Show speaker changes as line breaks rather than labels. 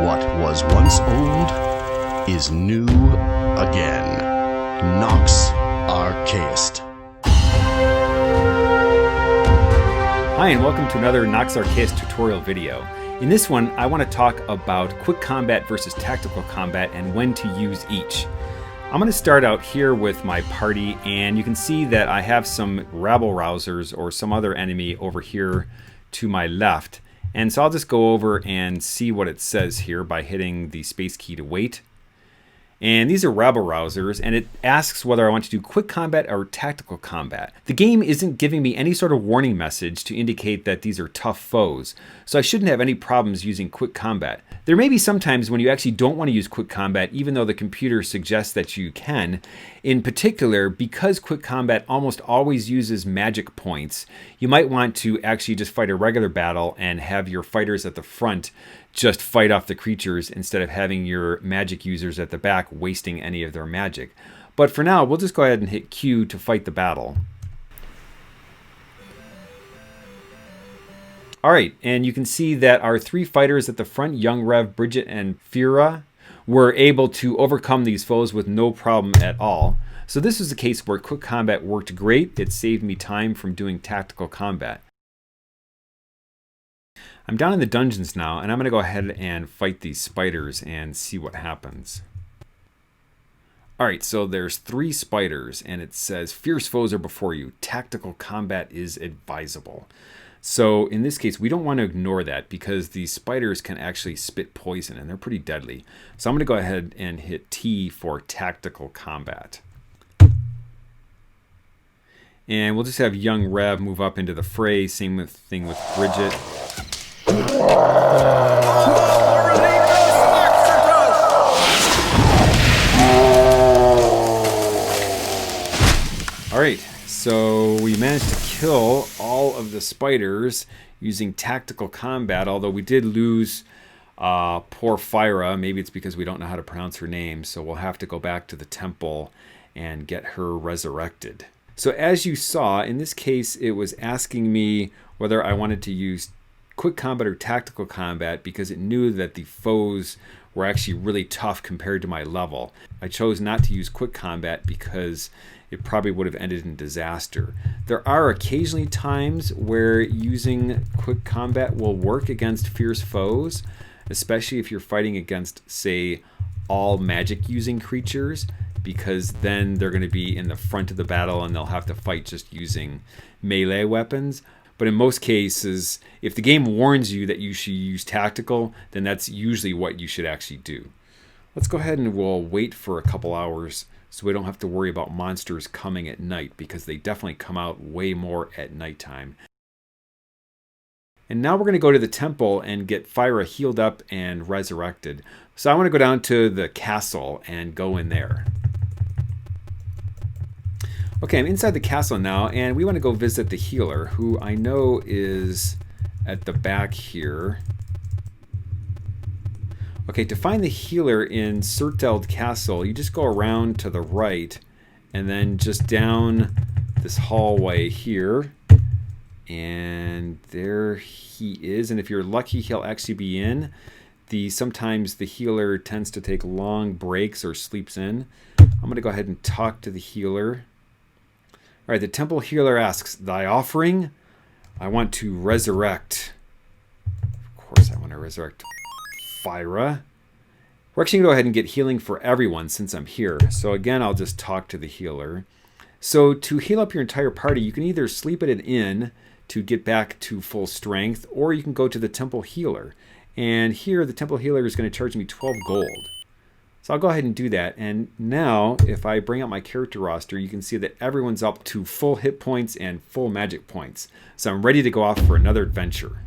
What was once old is new again. Nox Archaist.
Hi, and welcome to another Nox Archaist tutorial video. In this one, I want to talk about quick combat versus tactical combat and when to use each. I'm going to start out here with my party, and you can see that I have some rabble-rousers or some other enemy over here to my left. And so I'll just go over and see what it says here by hitting the space key to wait. And these are rabble-rousers, and it asks whether I want to do quick combat or tactical combat. The game isn't giving me any sort of warning message to indicate that these are tough foes, so I shouldn't have any problems using quick combat. There may be some times when you actually don't want to use quick combat, even though the computer suggests that you can. In particular, because quick combat almost always uses magic points, you might want to actually just fight a regular battle and have your fighters at the front just fight off the creatures instead of having your magic users at the back wasting any of their magic. But for now, we'll just go ahead and hit Q to fight the battle. Alright, and you can see that our three fighters at the front, Young Rev, Bridget, and Fira, were able to overcome these foes with no problem at all. So this was a case where quick combat worked great. It saved me time from doing tactical combat. I'm down in the dungeons now, and I'm going to go ahead and fight these spiders and see what happens. Alright, so there's 3 spiders, and it says, fierce foes are before you. Tactical combat is advisable. So in this case, we don't want to ignore that because these spiders can actually spit poison, and they're pretty deadly. So I'm going to go ahead and hit T for tactical combat. And we'll just have Young Rev move up into the fray. Same thing with Bridget. Alright, so we managed to kill all of the spiders using tactical combat, although we did lose poor Fira. Maybe it's because we don't know how to pronounce her name, so we'll have to go back to the temple and get her resurrected. So as you saw, in this case, it was asking me whether I wanted to use quick combat or tactical combat because it knew that the foes were actually really tough compared to my level. I chose not to use quick combat because it probably would have ended in disaster. There are occasionally times where using quick combat will work against fierce foes, especially if you're fighting against, say, all magic using creatures, because then they're going to be in the front of the battle and they'll have to fight just using melee weapons. But in most cases, if the game warns you that you should use tactical, then that's usually what you should actually do. Let's go ahead and we'll wait for a couple hours so we don't have to worry about monsters coming at night, because they definitely come out way more at nighttime. And now we're going to go to the temple and get Fira healed up and resurrected. So I want to go down to the castle and go in there. Okay, I'm inside the castle now, and we want to go visit the healer, who I know is at the back here. Okay, to find the healer in Surteld Castle, you just go around to the right, and then just down this hallway here. And there he is, and if you're lucky, he'll actually be in. Sometimes the healer tends to take long breaks or sleeps in. I'm going to go ahead and talk to the healer. All right, the temple healer asks, thy offering? I want to resurrect. Of course, I want to resurrect Fira. We're actually going to go ahead and get healing for everyone since I'm here. So again, I'll just talk to the healer. So to heal up your entire party, you can either sleep at an inn to get back to full strength, or you can go to the temple healer. And here, the temple healer is going to charge me 12 gold. So I'll go ahead and do that. And now, if I bring up my character roster, you can see that everyone's up to full hit points and full magic points. So I'm ready to go off for another adventure.